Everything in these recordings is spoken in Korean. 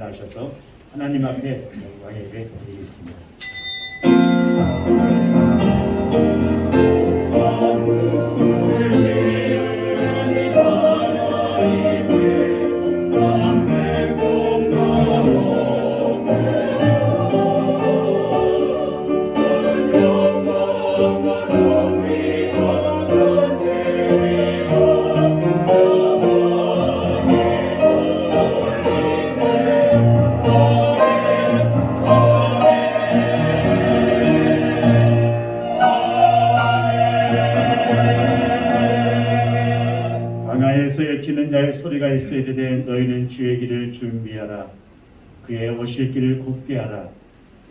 하셔서 하나님 앞에 영광의 예배 드리겠습니다. 광야에서 외치는 자의 소리가 있어 이르되 너희는 주의 길을 준비하라. 그의 오실 길을 굽게 하라.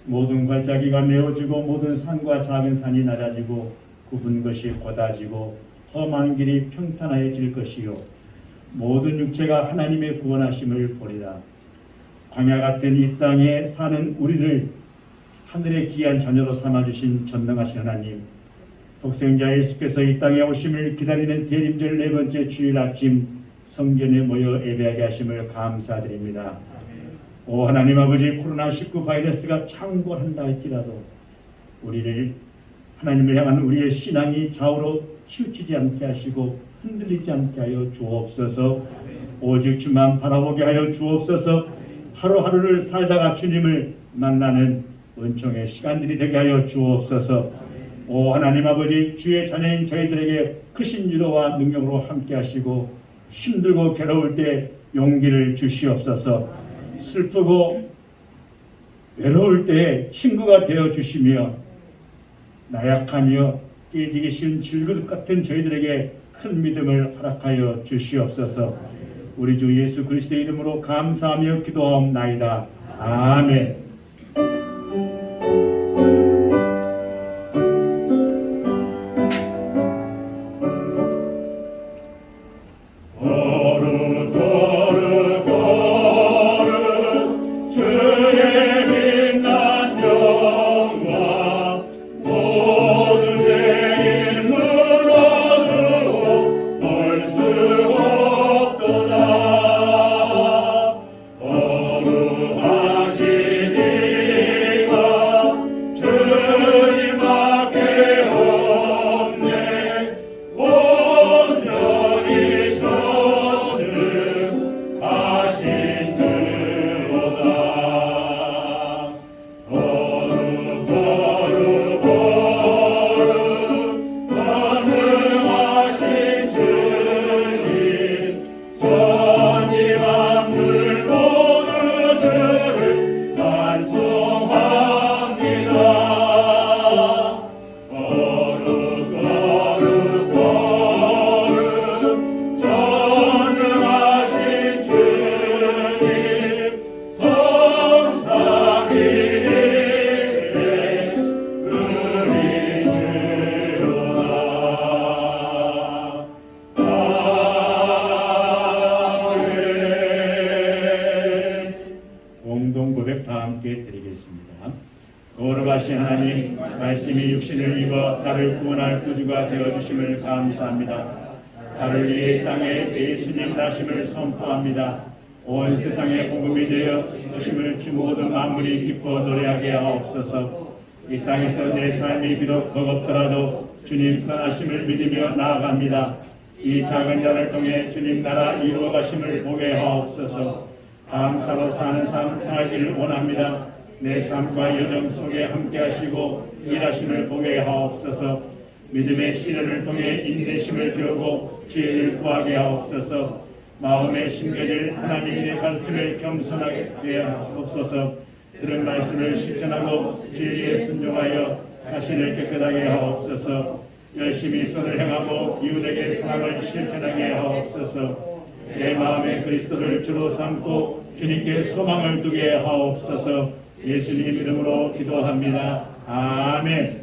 모든 골짜기가 메워지고 모든 산과 작은 산이 낮아지고 굽은 것이 곧아지고 험한 길이 평탄하여질 것이요 모든 육체가 하나님의 구원하심을 보리라. 광야 같은 이 땅에 사는 우리를 하늘의 귀한 자녀로 삼아주신 전능하신 하나님, 독생자 예수께서 이 땅에 오심을 기다리는 대림절 네 번째 주일 아침 성전에 모여 예배하게 하심을 감사드립니다. 오 하나님 아버지, 코로나19 바이러스가 창궐한다 할지라도 우리를 하나님을 향한 우리의 신앙이 좌우로 치우치지 않게 하시고 흔들리지 않게 하여 주옵소서. 오직 주만 바라보게 하여 주옵소서. 하루하루를 살다가 주님을 만나는 은총의 시간들이 되게 하여 주옵소서. 오 하나님 아버지, 주의 자녀인 저희들에게 크신 위로와 능력으로 함께 하시고 힘들고 괴로울 때 용기를 주시옵소서. 슬프고 외로울 때 친구가 되어 주시며 나약하며 깨지기 쉬운 질그릇 같은 저희들에게 큰 믿음을 허락하여 주시옵소서. 우리 주 예수 그리스도의 이름으로 감사하며 기도하옵나이다. 아멘. 거룩하신 하나님, 말씀이 육신을 입어 나를 구원할 구주가 되어주심을 감사합니다. 나를 위해 땅에 예수님 나심을 선포합니다. 온 세상의 복음이 되어 주심을 주 모든 만물이 기뻐 노래하게 하옵소서. 이 땅에서 내 삶이 비록 버겁더라도 주님 선하심을 믿으며 나아갑니다. 이 작은 자를 통해 주님 나라 이루어 가심을 보게 하옵소서. 감사로 사는 삶 살기를 원합니다. 내 삶과 여정 속에 함께 하시고 일하심을 보게 하옵소서. 믿음의 시련을 통해 인내심을 배우고 지혜를 구하게 하옵소서. 마음에 심겨질 하나님의 가르침을 겸손하게 하옵소서. 들은 말씀을 실천하고 진리에 순종하여 자신을 깨끗하게 하옵소서. 열심히 선을 행하고 이웃에게 사랑을 실천하게 하옵소서. 내 마음에 그리스도를 주로 삼고 주님께 소망을 두게 하옵소서. 예수님 이름으로 기도합니다. 아멘.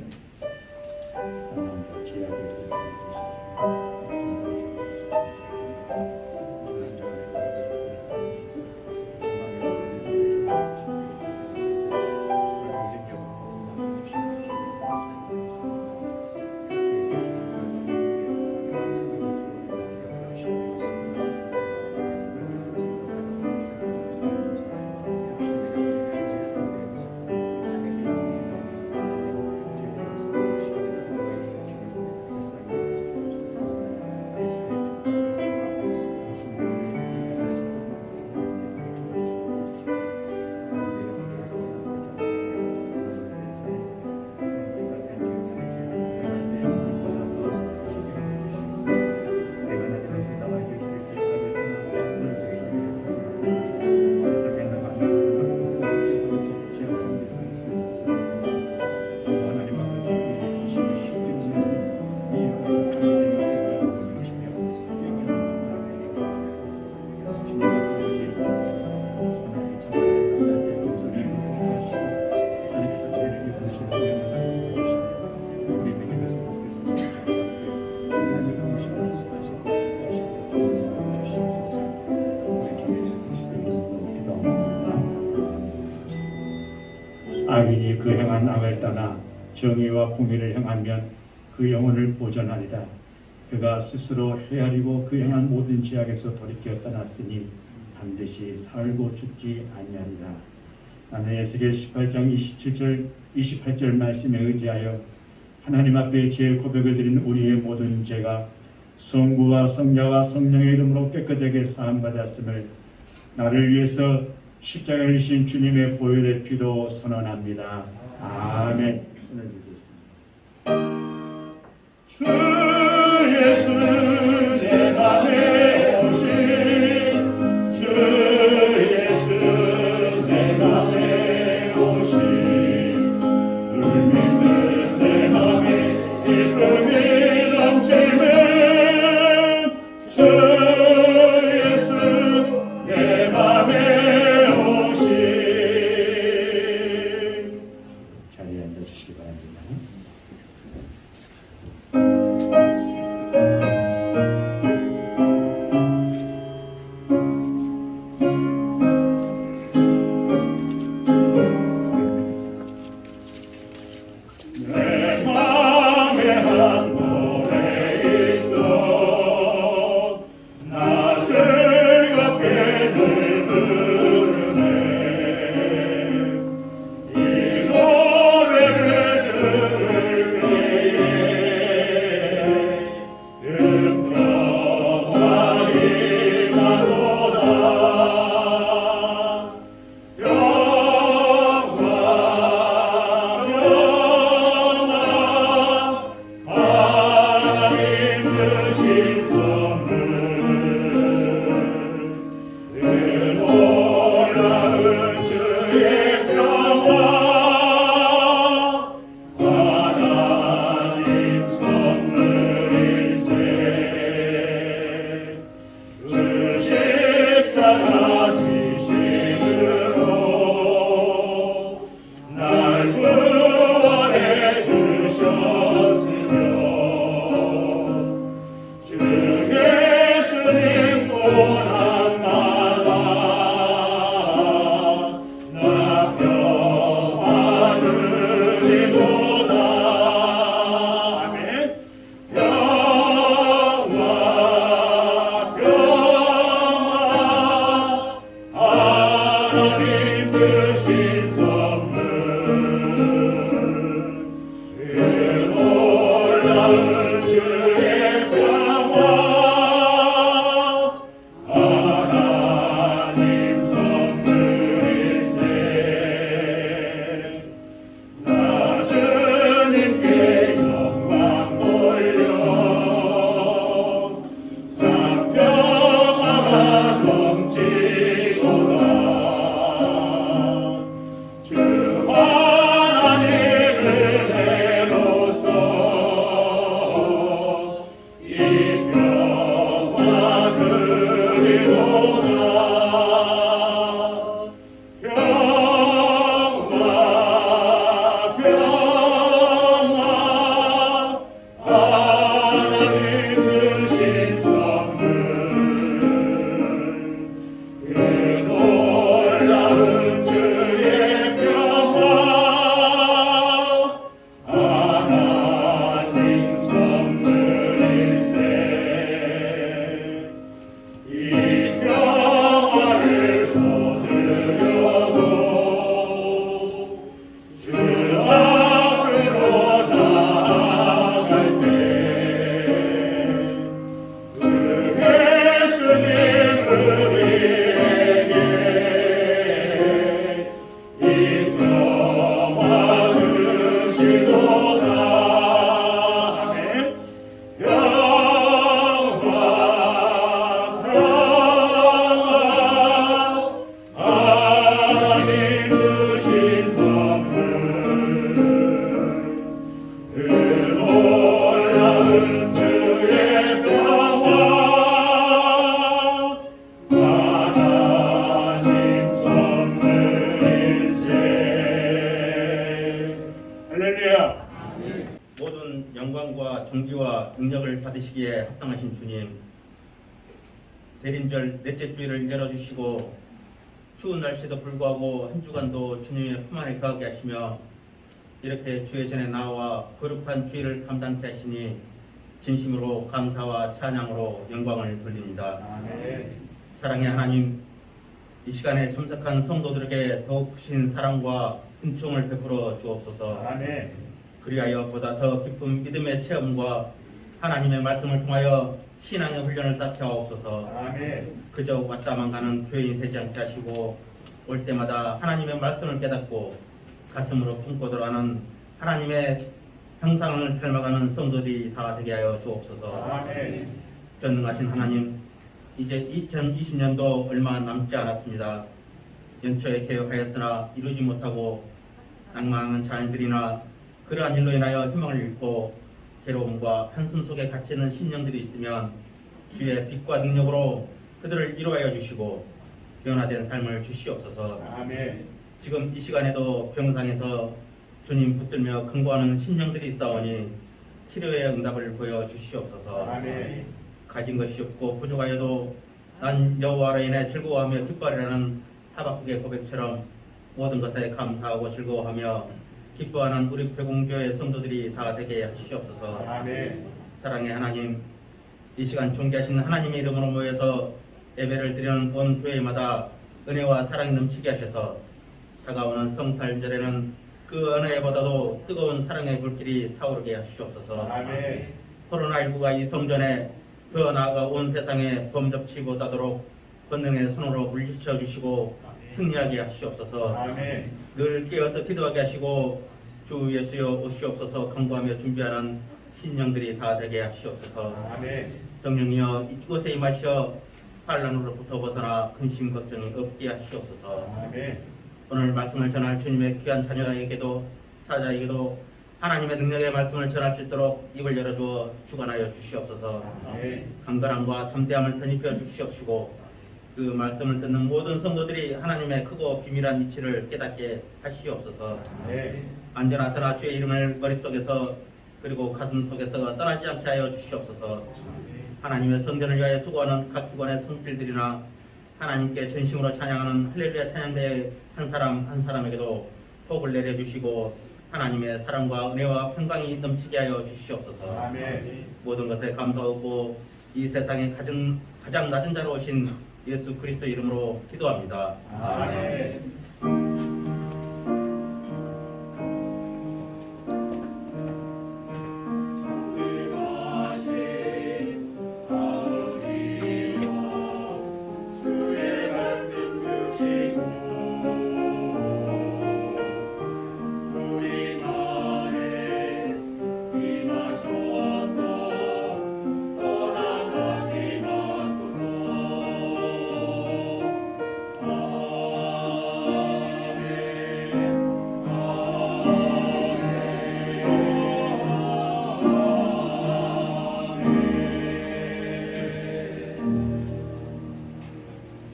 악인이 그 행한 악을 떠나 정의와 공의를 행하면 그 영혼을 보존하리라. 그가 스스로 헤아리고 그 행한 모든 죄악에서 돌이켜 떠났으니 반드시 살고 죽지 아니하리라. 나는 에스겔 18장 28절 말씀에 의지하여 하나님 앞에 제 고백을 드리는 우리의 모든 죄가 성부와 성자와 성령의 이름으로 깨끗하게 사함받았음을 나를 위해서 십자가를 지신 주님의 보혈의 피로 선언합니다. 아멘. 손을 들겠습니다. 주 예수 내 맘에 오신 주 예수 내 맘에 오신 울리는 내 맘에 기쁨이 넘치는 주 예수 내 맘에 오신 자리에 앉아주시기 바랍니다. 내 맘에 한 노래 있어 나 즐겁게 늘 부르네 이 노래를 들을 때에 평화가 임하도다 날 구원해 주셨으며 주 예수님 고난마다 나 평안을 이루다. 아멘. 평화 하나님 주신 선물 그 놀라운 주의 평화 하나님 선물일세. 나 주님께 영광 돌려 장평화가 넘치도다. 주 하나님의 은혜로서 이 평화를 이루다. 평화 하나님 주신 선물 그 놀라운 주의 평화 하나님 선물일세. 이 평화를 얻으려고 주 앞으로 나아갈 때 그 예수님 우리에게 이 평화 주시도다. 아멘. 평화 하나님 주신 선물 그 놀라운 주의 평화 하나님 선물일세. 할렐루야. 모든 영광과 존귀와 능력을 받으시기에 합당하신 주님, 대림절 넷째 주일을 열어주시고 추운 날씨에도 불구하고 한 주간도 주님의 품 안에 거하게 하시며 이렇게 주의 전에 나와 거룩한 주의를 감당케 하시니 진심으로 감사와 찬양으로 영광을 돌립니다. 아멘. 사랑의 하나님, 이 시간에 참석한 성도들에게 더욱 크신 사랑과 은총을 베풀어 주옵소서. 아멘. 그리하여 보다 더 깊은 믿음의 체험과 하나님의 말씀을 통하여 신앙의 훈련을 쌓게 하옵소서. 아멘. 그저 왔다만 가는 교인이 되지 않게 하시고 올 때마다 하나님의 말씀을 깨닫고 가슴으로 품고 들어가는 하나님의 형상을 닮아가는 성도들이 다 되게 하여 주옵소서. 아멘. 전능하신 하나님, 이제 2020년도 얼마 남지 않았습니다. 연초에 계획하였으나 이루지 못하고 낭망한 자녀들이나 그러한 일로 인하여 희망을 잃고 괴로움과 한숨 속에 갇혀 있는 심령들이 있으면 주의 빛과 능력으로 그들을 이루하여 주시고 변화된 삶을 주시옵소서. 아멘. 지금 이 시간에도 병상에서 주님 붙들며 근고하는 심령들이 있사오니 치료의 응답을 보여 주시옵소서. 아멘. 가진 것이 없고 부족하여도 난 여호와로 인해 즐거워하며 기뻐하리라는 하박국의 고백처럼 모든 것에 감사하고 즐거워하며 기뻐하는 우리 배공교회 성도들이 다 되게 하시옵소서. 아멘. 사랑의 하나님, 이 시간 존귀하신 하나님의 이름으로 모여서 예배를 드리는 온 교회마다 은혜와 사랑이 넘치게 하셔서 다가오는 성탄절에는 그 어느 해보다도 뜨거운 사랑의 불길이 타오르게 하시옵소서. 아멘. 코로나19가 이 성전에 더 나아가 온 세상에 범접치 못하도록 권능의 손으로 물리쳐 주시고 승리하게 하시옵소서. 아멘. 늘 깨어서 기도하게 하시고 주 예수여 오시옵소서 간구하며 준비하는 신령들이 다 되게 하시옵소서. 아멘. 성령이여 이곳에 임하시어 환난으로부터 벗어나 근심 걱정이 없게 하시옵소서. 아멘. 오늘 말씀을 전할 주님의 귀한 자녀에게도 사자에게도 하나님의 능력의 말씀을 전할 수 있도록 입을 열어주어 주관하여 주시옵소서. 아멘. 강건함과 담대함을 덧입혀 주시옵시고 그 말씀을 듣는 모든 성도들이 하나님의 크고 비밀한 이치를 깨닫게 하시옵소서. 아멘. 안전하서나 주의 이름을 머릿속에서 그리고 가슴 속에서 떠나지 않게 하여 주시옵소서. 하나님의 성전을 위하여 수고하는 각 기관의 성필들이나 하나님께 전심으로 찬양하는 할렐루야 찬양대의 한 사람 한 사람에게도 복을 내려주시고 하나님의 사랑과 은혜와 평강이 넘치게 하여 주시옵소서. 아멘. 모든 것에 감사하고 이 세상에 가장 낮은 자로 오신 예수 그리스도 이름으로 기도합니다. 아멘.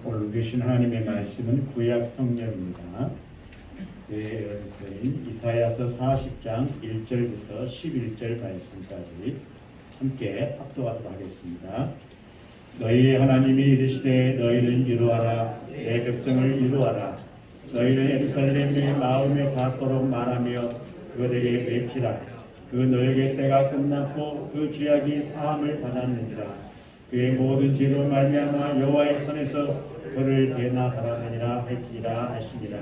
오늘 주신 하나님의 말씀은 구약 성경입니다. 네, 여러분 이사야서 40장 1절부터 11절 말씀까지 함께 합독하도록 하겠습니다. 너희 하나님이 이르시되 너희는 이루하라 내 백성을 이루하라 너희는 예루살렘의 마음에 닿도록 말하며 그들에게 외치라 그 너에게 때가 끝났고 그 죄악이 사함을 받았느니라 그의 모든 죄로 말미암아 여호와의 손에서 그를 대나하라느니라 할지라 하시니라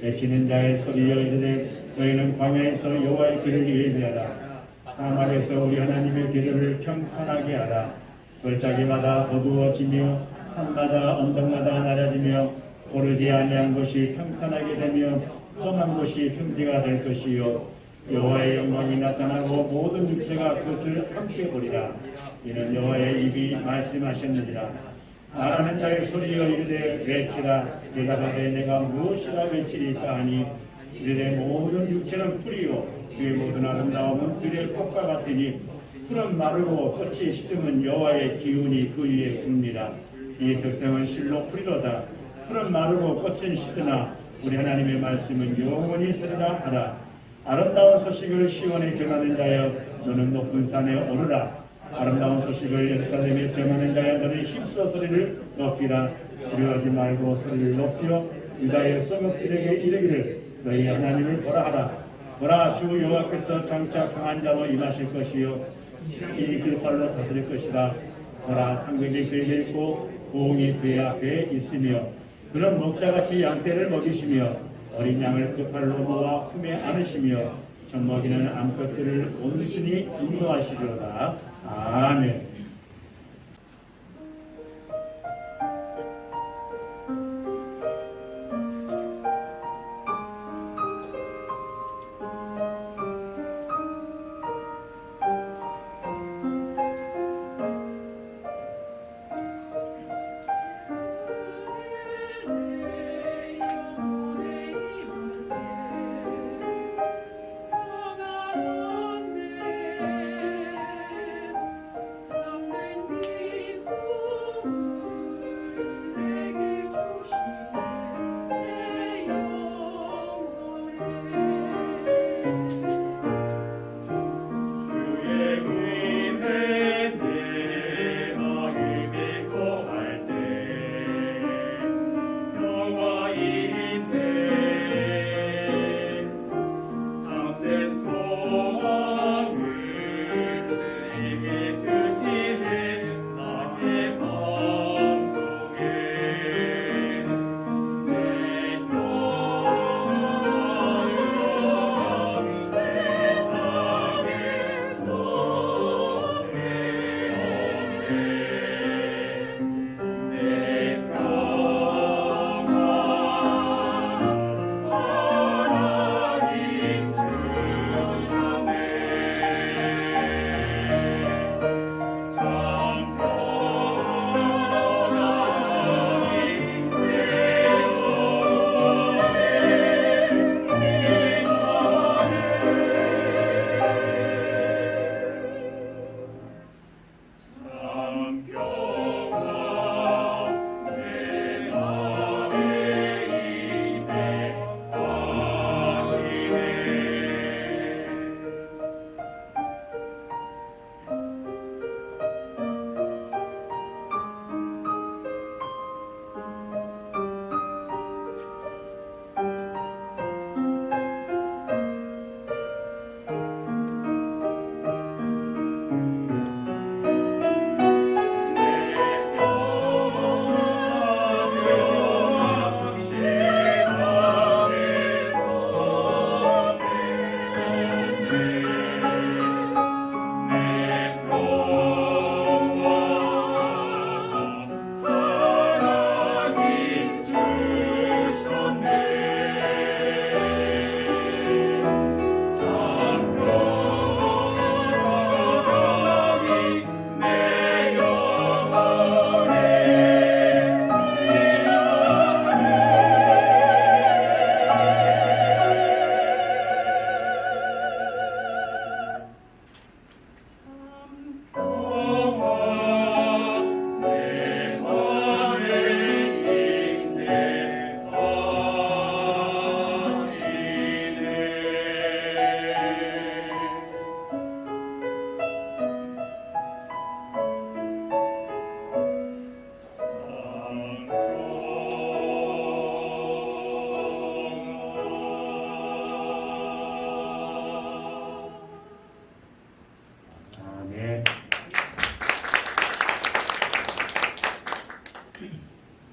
외치는 자의 소리여 이르되 너희는 광야에서 여호와의 길을 예비하라 사막에서 우리 하나님의 길을 평탄하게 하라 골짜기마다 어두워지며 산마다 언덕마다 낮아지며 오르지 아니한 곳이 평탄하게 되며 험한 곳이 평지가 될 것이요 여호와의 영광이 나타나고 모든 육체가 그것을 함께 보리라 이는 여호와의 입이 말씀하셨느니라 말하는 자의 소리여 이르되 외치라 대답하되 내가 무엇이라 외치리까 하니 이르되 모든 육체는 풀이요 그의 모든 아름다움은 들의 꽃과 같으니 풀은 마르고 꽃이 시듬은 여호와의 기운이 그 위에 듭니다. 이 백성은 실로 풀이로다. 풀은 마르고 꽃은 시드나 우리 하나님의 말씀은 영원히 서리라 하라. 아름다운 소식을 시온에 전하는 자여 너는 높은 산에 오르라. 아름다운 소식을 예루살렘에 전하는 자여 너는 힘써 소리를 높이라. 두려워하지 말고 소리를 높여 유다의 성읍들에게 이르기를 너희 하나님을 보라 하라. 보라, 주 여호와께서 장차 강한 자로 임하실 것이요 진이 그 발로 다스릴 것이다. 보라, 상급이 그에게 있고 부흥이 그의 앞에 있으며 그런 목자같이 양떼를 먹이시며 어린 양을 그 발로 모아 품에 안으시며 젖먹이는 암컷들을 온순히 인도하시리로다. 아멘.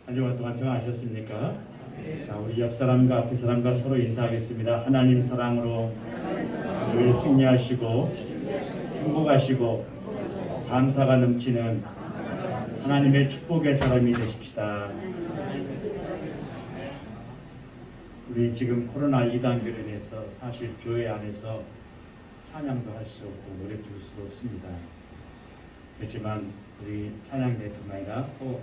한 주간 동안 평안하셨습니까? 자, 우리 옆 사람과 앞에 사람과 서로 인사하겠습니다. 하나님 사랑으로 늘 승리하시고 행복하시고 감사가 넘치는 하나님의 축복의 사람이 되십시다. 우리 지금 코로나 2단계로 인해서 사실 교회 안에서 찬양도 할 수 없고 노래 부를 수도 없습니다. 그렇지만 우리 찬양대뿐만 아니라 또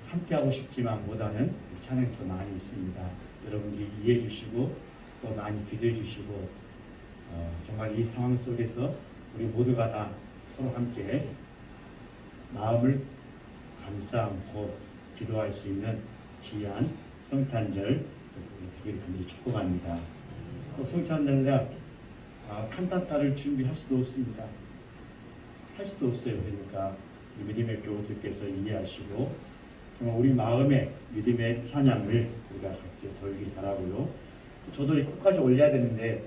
함께하고 싶지만 못하는 찬양도 많이 있습니다. 여러분들이 이해해 주시고 또 많이 기도해 주시고 정말 이 상황 속에서 우리 모두가 다 서로 함께 마음을 감싸 안고 기도할 수 있는 귀한 성탄절 되기를 간절히 축복합니다. 또 성탄절날 칸타타를 준비할 수도 없습니다. 할 수도 없어요. 그러니까 믿음의 교우들께서 이해하시고 정말 우리 마음의 믿음의 찬양을 우리가 같이 돌리기 바라고요. 저도 이 끝까지 올려야 되는데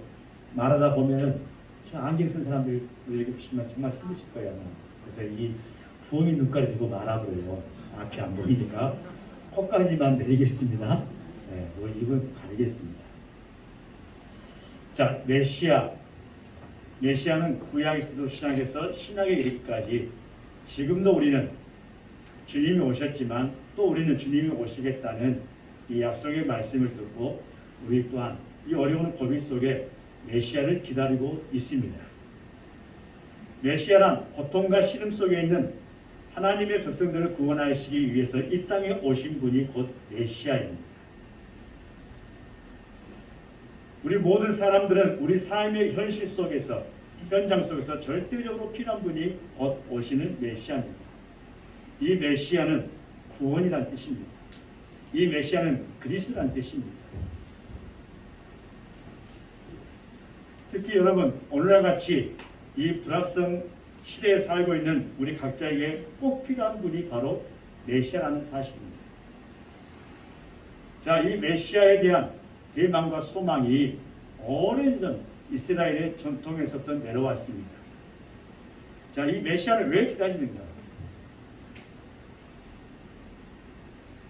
말하다 보면은 저 안경 쓴 사람들 이렇게 보시면 정말 힘드실 거예요. 그래서 이 부엉이 눈깔이 들고 말하고요. 앞이 안 보이니까 코까지만 내리겠습니다. 네, 입은 가리겠습니다. 자, 메시아는 구약에서도 신약에서 신약에 이르기까지 지금도 우리는 주님이 오셨지만 또 우리는 주님이 오시겠다는 이 약속의 말씀을 듣고 우리 또한 이 어려운 고민 속에 메시아를 기다리고 있습니다. 메시아란 고통과 시름 속에 있는 하나님의 백성들을 구원하시기 위해서 이 땅에 오신 분이 곧 메시아입니다. 우리 모든 사람들은 우리 삶의 현실 속에서 현장 속에서 절대적으로 필요한 분이 곧 오시는 메시아입니다. 이 메시아는 구원이란 뜻입니다. 이 메시아는 그리스도란 뜻입니다. 특히 여러분 오늘날 같이 이 불확성 시대에 살고 있는 우리 각자에게 꼭 필요한 분이 바로 메시아라는 사실입니다. 자, 이 메시아에 대한 대망과 소망이 오래전 이스라엘의 전통에서부터 내려왔습니다. 자, 이 메시아를 왜 기다리는가?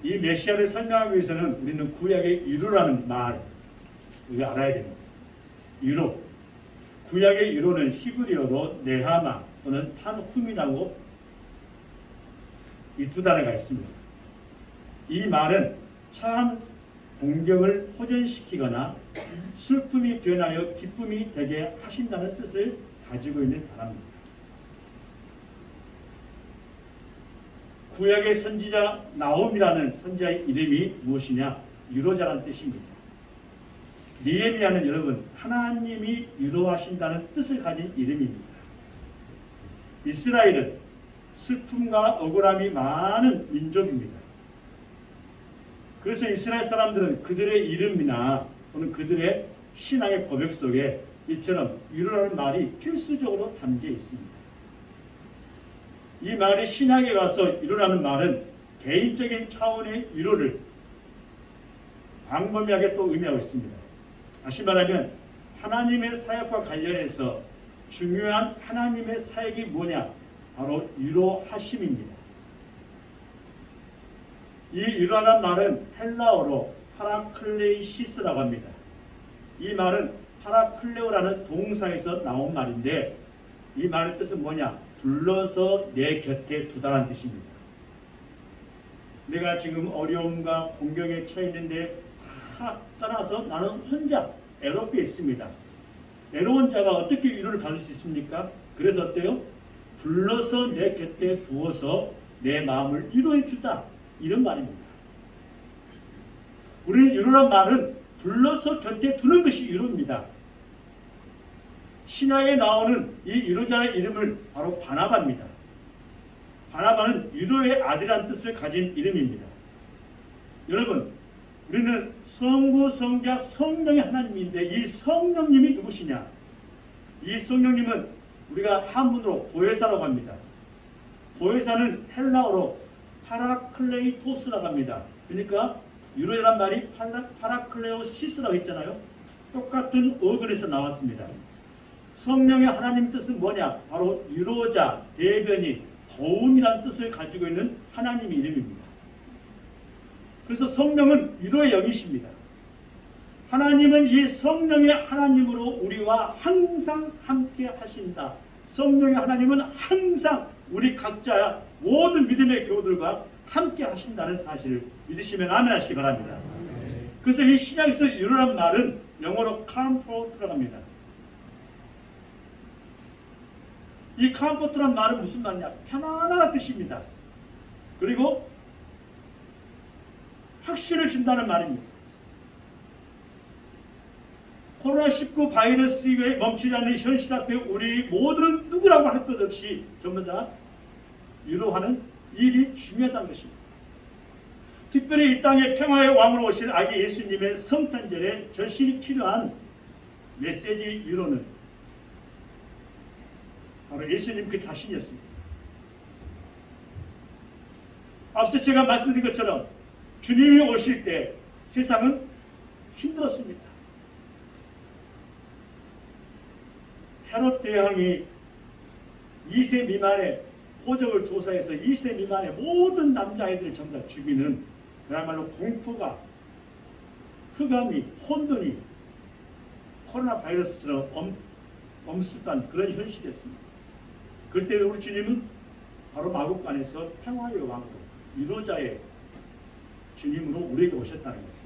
이 메시아를 설명하기 위해서는 우리는 구약의 유로라는 말 우리가 알아야 됩니다. 유로. 구약의 유로는 히브리어로 네하마 또는 탄후미라고 이 두 단어가 있습니다. 이 말은 처한 공경을 호전시키거나 슬픔이 변하여 기쁨이 되게 하신다는 뜻을 가지고 있는 단어입니다. 구약의 선지자 나홈이라는 선지자의 이름이 무엇이냐? 유로자라는 뜻입니다. 니에미야는 여러분 하나님이 유로하신다는 뜻을 가진 이름입니다. 이스라엘은 슬픔과 억울함이 많은 민족입니다. 그래서 이스라엘 사람들은 그들의 이름이나 또는 그들의 신앙의 고백 속에 이처럼 유로라는 말이 필수적으로 담겨 있습니다. 이 말이 신약에 가서 유로라는 말은 개인적인 차원의 유로를 광범위하게 또 의미하고 있습니다. 다시 말하면 하나님의 사역과 관련해서 중요한 하나님의 사역이 뭐냐? 바로 유로하심입니다. 이 유로라는 말은 헬라어로 파라클레이시스라고 합니다. 이 말은 파라클레오라는 동사에서 나온 말인데 이 말의 뜻은 뭐냐? 불러서 내 곁에 두다라는 뜻입니다. 내가 지금 어려움과 공경에 처해 있는데 떠나서 나는 혼자 애롭게 있습니다. 애로운 자가 어떻게 위로를 받을 수 있습니까? 그래서 어때요? 불러서 내 곁에 두어서 내 마음을 위로해 주다. 이런 말입니다. 우리는 위로란 말은 불러서 곁에 두는 것이 위로입니다. 신약에 나오는 이 위로자의 이름을 바로 바나바입니다. 바나바는 위로의 아들이라는 뜻을 가진 이름입니다. 여러분, 우리는 성부, 성자, 성령의 하나님인데 이 성령님이 누구시냐? 이 성령님은 우리가 한문으로 보혜사라고 합니다. 보혜사는 헬라어로 파라클레이토스라고 합니다. 그러니까 유로라는 말이 파라클레오시스라고 했잖아요. 똑같은 어근에서 나왔습니다. 성령의 하나님 뜻은 뭐냐? 바로 유로자, 대변인, 도움이라는 뜻을 가지고 있는 하나님의 이름입니다. 그래서 성령은 위로의 영이십니다. 하나님은 이 성령의 하나님으로 우리와 항상 함께 하신다. 성령의 하나님은 항상 우리 각자야 모든 믿음의 교우들과 함께 하신다는 사실을 믿으시면 아멘 하시기 바랍니다. 그래서 이 신약에서 위로란 말은 영어로 comfort라고 합니다. 이 comfort란 말은 무슨 말이냐? 편안하다는 뜻입니다. 그리고 확신을 준다는 말입니다. 코로나19 바이러스 외에 멈추지 않는 현실 앞에 우리 모두는 누구라고 할 것 없이 전부 다 위로하는 일이 중요하다는 것입니다. 특별히 이 땅에 평화의 왕으로 오신 아기 예수님의 성탄절에 절실히 필요한 메시지 위로는 바로 예수님 그 자신이었습니다. 앞서 제가 말씀드린 것처럼 주님이 오실 때 세상은 힘들었습니다. 헤롯 대왕이 2세 미만의 호적을 조사해서 2세 미만의 모든 남자아이들을 전부 다 죽이는 그야말로 공포가, 흑암이, 혼돈이 코로나 바이러스처럼 엄습한 그런 현실이었습니다. 그때 우리 주님은 바로 마국간에서 평화의 왕으로, 위로자의 주님으로 우리에게 오셨다는 것입니다.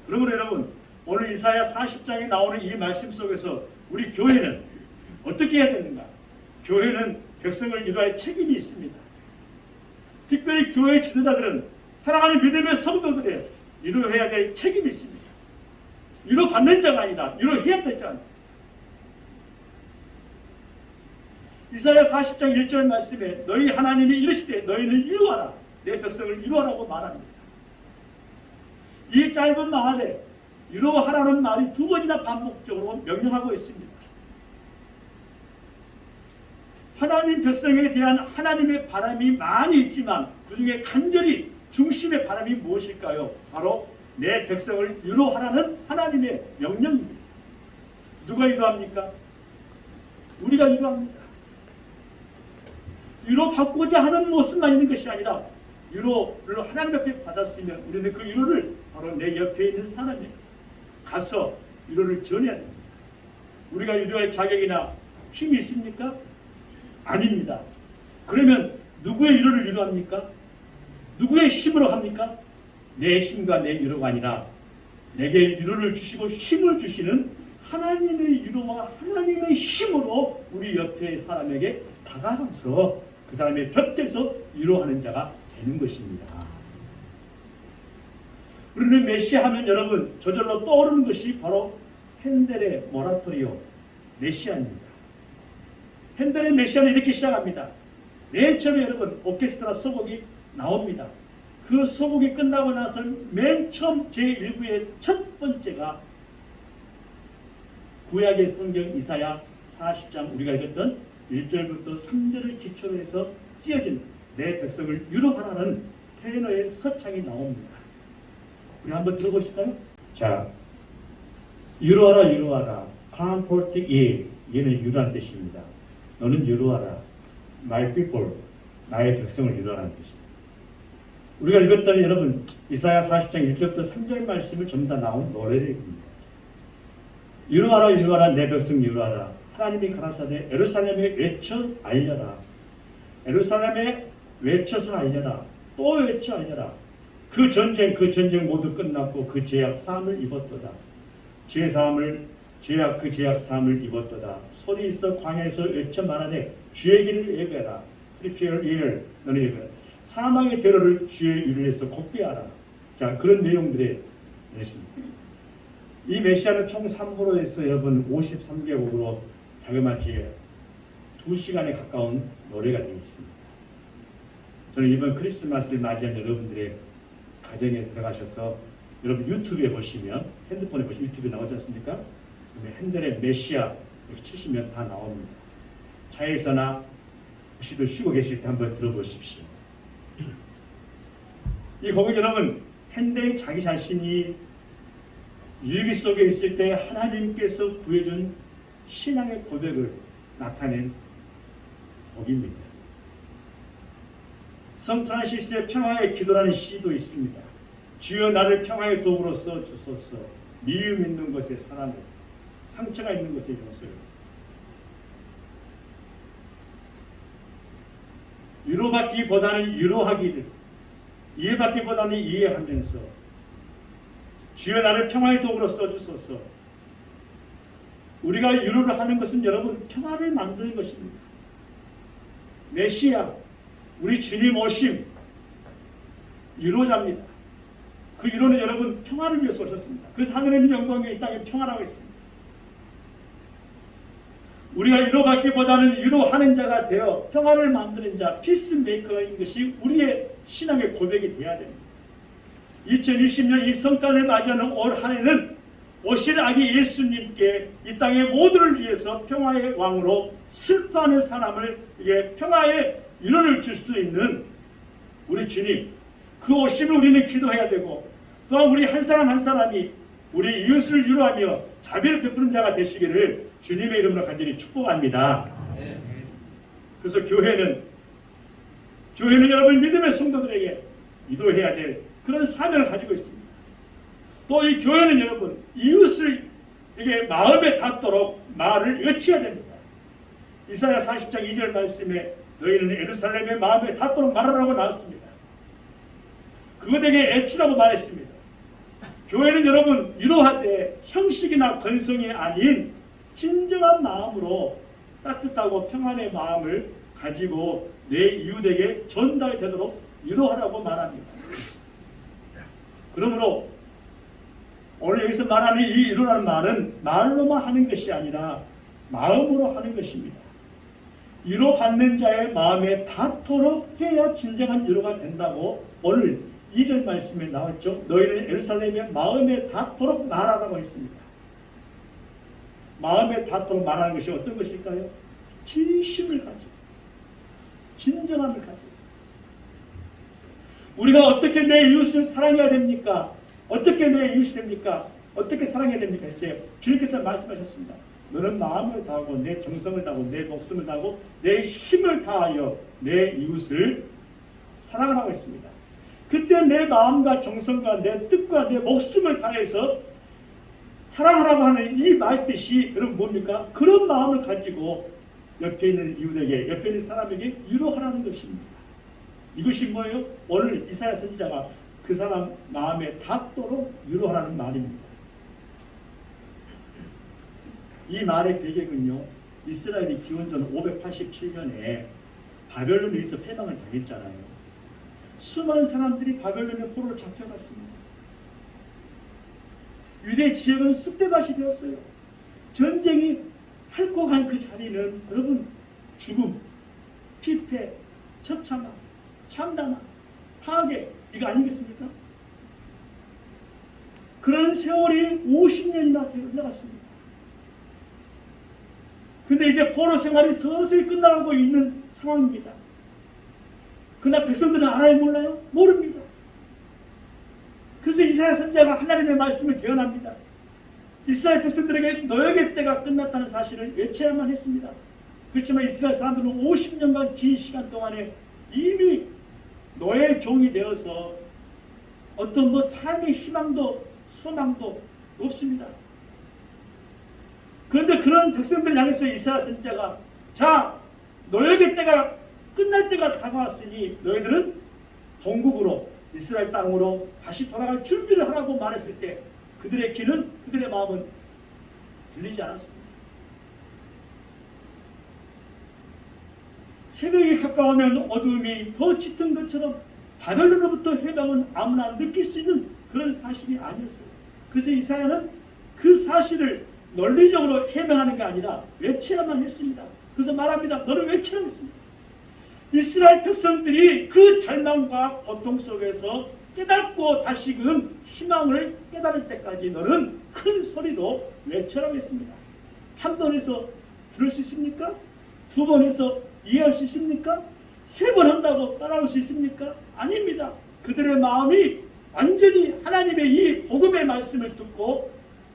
그러므로 여러분, 오늘 이사야 40장에 나오는 이 말씀 속에서 우리 교회는 어떻게 해야 되는가? 교회는 백성을 이루할 책임이 있습니다. 특별히 교회 지도자들은 사랑하는 믿음의 성도들의 이루어야 될 책임이 있습니다. 이루어받는 자가 아니라 이루어해야 될 자가. 이사야 40장 1절 말씀에 너희 하나님이 이르시되 너희는 이루어라, 내 백성을 이루어라고 말합니다. 이 짧은 말에 이루어하라는 말이 2번이나 반복적으로 명령하고 있습니다. 하나님 백성에 대한 하나님의 바람이 많이 있지만 그 중에 간절히 중심의 바람이 무엇일까요? 바로 내 백성을 이루어하라는 하나님의 명령입니다. 누가 이루합니까? 우리가 이루합니다. 위로받고자 하는 모습만 있는 것이 아니라 위로를 하나님 앞에 받았으면 우리는 그 위로를 바로 내 옆에 있는 사람에게 가서 위로를 전해야 됩니다. 우리가 위로할 자격이나 힘이 있습니까? 아닙니다. 그러면 누구의 위로를 위로합니까? 누구의 힘으로 합니까? 내 힘과 내 위로가 아니라 내게 위로를 주시고 힘을 주시는 하나님의 위로와 하나님의 힘으로 우리 옆에 사람에게 다가가서 그 사람의 곁에서 위로하는 자가 되는 것입니다. 우리는 메시아 하면 여러분 저절로 떠오르는 것이 바로 핸델의 모라토리오 메시아입니다. 핸델의 메시아는 이렇게 시작합니다. 맨 처음에 여러분 오케스트라 소곡이 나옵니다. 그 소곡이 끝나고 나서 맨 처음 제1부의 첫 번째가 구약의 성경 이사야 40장 우리가 읽었던 1절부터 3절을 기초로 해서 쓰여진 내 백성을 위로하라는 테너의 서창이 나옵니다. 우리 한번 들어보실까요? 자, 위로하라 위로하라 comfort ye, 얘는 위로하는 뜻입니다. 너는 위로하라 my people, 나의 백성을 위로하라는 뜻입니다. 우리가 읽었던 여러분 이사야 40장 1절부터 3절 말씀을 전부 다 나온 노래입니다. 위로하라 위로하라 내 백성 위로하라 하나님이 가라사대 예루살렘에 외쳐 알려라. 예루살렘에 외쳐서 알려라. 또 외쳐 알려라. 그 전쟁 모두 끝났고 그 죄악 사함을 입었도다. 죄악 그 죄악 사함을 입었도다. 소리 있어 광야에서 외쳐 말하되 주의 길을 예배하라. Prepare ear, 너는 예배하라. 사망의 대로를 주의 이름에서 곱게 하라. 자, 그런 내용들이 있습니다. 이 메시아는 총 3부로 해서 여러분 53개곡으로 자그마치 2시간에 가까운 노래가 되어 있습니다. 저는 이번 크리스마스를 맞이한 여러분들의 가정에 들어가셔서 여러분 유튜브에 보시면 핸드폰에 보시면 유튜브에 나오지 않습니까? 핸델의 메시아 이렇게 치시면 다 나옵니다. 차에서나 혹시도 쉬고 계실 때 한번 들어보십시오. 이 곡은 여러분 핸델 자기 자신이 위기 속에 있을 때 하나님께서 구해준 신앙의 고백을 나타낸 곡입니다. 성 프란시스의 평화의 기도라는 시도 있습니다. 주여 나를 평화의 도구로 써 주소서. 미움 있는 것에 사랑을, 상처가 있는 것에 용서를. 위로받기보다는 위로하기를, 이해받기보다는 이해하면서 주여 나를 평화의 도구로 써주소서. 우리가 위로를 하는 것은 여러분 평화를 만드는 것입니다. 메시아, 우리 주님 오심, 위로자입니다. 그 위로는 여러분 평화를 위해서 오셨습니다. 그래서 하늘에 있는 영광이 이 땅에 평화라고 했습니다. 우리가 위로받기보다는 위로하는 자가 되어 평화를 만드는 자, 피스메이커인 것이 우리의 신앙의 고백이 되어야 됩니다. 2020년 이 성탄을 맞이하는 올 한 해는 오실 아기 예수님께 이 땅의 모두를 위해서 평화의 왕으로 슬퍼하는 사람을 평화의 위로를 줄 수 있는 우리 주님, 그 오심을 우리는 기도해야 되고, 또한 우리 한 사람 한 사람이 우리 이웃을 위로하며 자비를 베푸는 자가 되시기를 주님의 이름으로 간절히 축복합니다. 그래서 교회는 여러분 믿음의 성도들에게 기도해야 될 그런 사명을 가지고 있습니다. 또 이 교회는 여러분 이웃을 이게 마음에 닿도록 말을 외쳐야 됩니다. 이사야 40장 2절 말씀에 너희는 예루살렘의 마음에 닿도록 말하라고 나왔습니다. 그것에게 애치라고 말했습니다. 교회는 여러분 위로하되 형식이나 건성이 아닌 진정한 마음으로 따뜻하고 평안의 마음을 가지고 내 이웃에게 전달되도록 위로하라고 말합니다. 그러므로 오늘 여기서 말하는 이 위로라는 말은 말로만 하는 것이 아니라 마음으로 하는 것입니다. 위로받는 자의 마음에 닿도록 해야 진정한 위로가 된다고 오늘 2절 말씀에 나왔죠. 너희는 예루살렘의 마음에 닿도록 말하라고 했습니다. 마음에 닿도록 말하는 것이 어떤 것일까요? 진심을 가지고 진정함을 가지고 우리가 어떻게 내 이웃을 사랑해야 됩니까? 어떻게 내 이웃이 됩니까? 어떻게 사랑해야 됩니까? 이제 주님께서 말씀하셨습니다. 너는 마음을 다하고 내 정성을 다하고 내 목숨을 다하고 내 힘을 다하여 내 이웃을 사랑하라고 했습니다. 그때 내 마음과 정성과 내 뜻과 내 목숨을 다해서 사랑하라고 하는 이 말뜻이 여러분 뭡니까? 그런 마음을 가지고 옆에 있는 이웃에게, 옆에 있는 사람에게 위로하라는 것입니다. 이것이 뭐예요? 오늘 이사야 선지자가 그 사람 마음에 닿도록 위로하라는 말입니다. 이 말의 배경은요, 이스라엘이 기원전 587년에 바벨론에서 패망을 당했잖아요. 수많은 사람들이 바벨론의 포로로 잡혀갔습니다. 유대 지역은 쑥대밭이 되었어요. 전쟁이 핥고 간 그 자리는 여러분 죽음, 피폐, 처참함, 참담함, 파괴 이거 아니겠습니까? 그런 세월이 50년이나 흘러갔습니다. 근데 이제 포로 생활이 서서히 끝나가고 있는 상황입니다. 그러나 백성들은 알아요 몰라요? 모릅니다. 그래서 이사야 선지자가 하나님의 말씀을 대언합니다. 이스라엘 백성들에게 노역의 때가 끝났다는 사실을 외쳐야만 했습니다. 그렇지만 이스라엘 사람들은 50년간 긴 시간 동안에 이미 노예의 종이 되어서 어떤 삶의 희망도 소망도 없습니다. 그런데 그런 백성들을 향해서 이사야 선지자가 자, 노역의 때가 끝날 때가 다가왔으니 너희들은 본국으로 이스라엘 땅으로 다시 돌아갈 준비를 하라고 말했을 때 그들의 귀는 그들의 마음은 들리지 않았습니다. 새벽이 가까우면 어두움이 더 짙은 것처럼 바벨론으로부터 해방은 아무나 느낄 수 있는 그런 사실이 아니었어요. 그래서 이사야는 그 사실을 논리적으로 해명하는 게 아니라 외쳐야만 했습니다. 그래서 말합니다. 너는 외쳐야만 했습니다. 이스라엘 백성들이 그 절망과 고통 속에서 깨닫고 다시금 희망을 깨달을 때까지 너는 큰 소리로 외쳐라고 했습니다. 한 번에서 들을 수 있습니까? 두 번에서 이해할 수 있습니까? 세 번 한다고 따라올 수 있습니까? 아닙니다. 그들의 마음이 완전히 하나님의 이 복음의 말씀을 듣고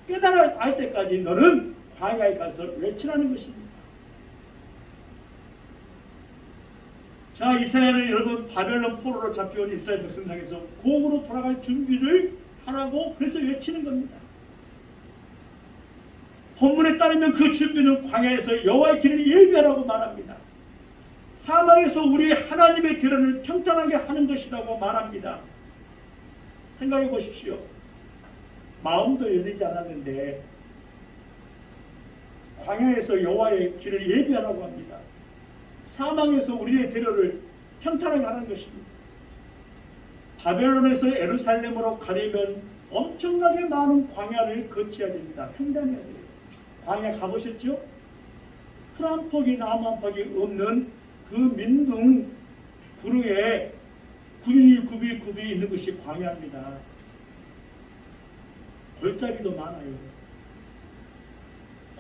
깨달아 알 때까지 너는 광야에 가서 외치라는 것입니다. 자, 이사야는 여러분 바벨론 포로로 잡혀온 이스라엘 백성들 향해서 공으로 돌아갈 준비를 하라고 그래서 외치는 겁니다. 본문에 따르면 그 준비는 광야에서 여호와의 길을 예비하라고 말합니다. 사막에서 우리 하나님의 결혼을 평탄하게 하는 것이라고 말합니다. 생각해 보십시오. 마음도 열리지 않았는데 광야에서 여호와의 길을 예비하라고 합니다. 사망에서 우리의 대로를 평탄하게 하는 것입니다. 바벨론에서 예루살렘으로 가려면 엄청나게 많은 광야를 거쳐야 됩니다. 횡단해야 돼요. 광야 가보셨죠? 풀 한 폭이 나무 한 폭이 없는 그 민둥 구름에 굽이 있는 것이 광야입니다. 골짜기도 많아요.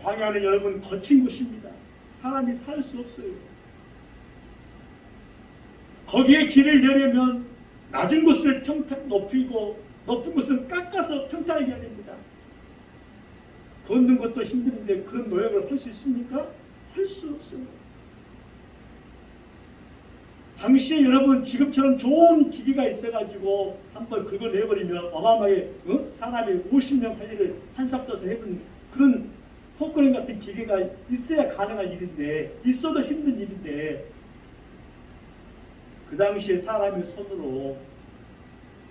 광야는 여러분 거친 곳입니다. 사람이 살 수 없어요. 거기에 길을 내려면 낮은 곳을 높이고 높은 곳은 깎아서 평탄하게 해야 됩니다. 걷는 것도 힘든데 그런 노력을 할 수 있습니까? 할 수 없어요. 당시에 여러분 지금처럼 좋은 기기가 있어가지고 한번 그걸 내버리면 어마어마하게 사람이 50명 할 일을 한삽 떠서 해본 그런 포크레인 같은 기계가 있어야 가능한 일인데, 있어도 힘든 일인데, 그 당시에 사람의 손으로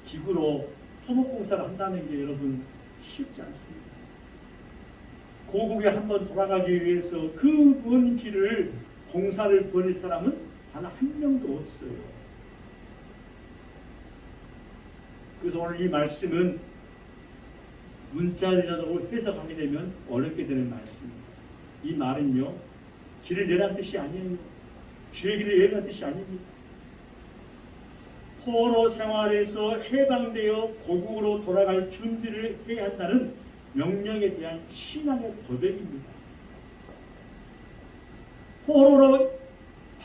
기구로 토목공사를 한다는 게 여러분 쉽지 않습니다. 고국에 한번 돌아가기 위해서 그 먼 길을 공사를 벌일 사람은 단 한 명도 없어요. 그래서 오늘 이 말씀은 문자리라고 해석하게 되면 어렵게 되는 말씀입니다. 이 말은요, 길을 내란 뜻이 아니에요. 주의 길을 예비한 뜻이 아닙니다. 포로 생활에서 해방되어 고국으로 돌아갈 준비를 해야 한다는 명령에 대한 신앙의 고백입니다.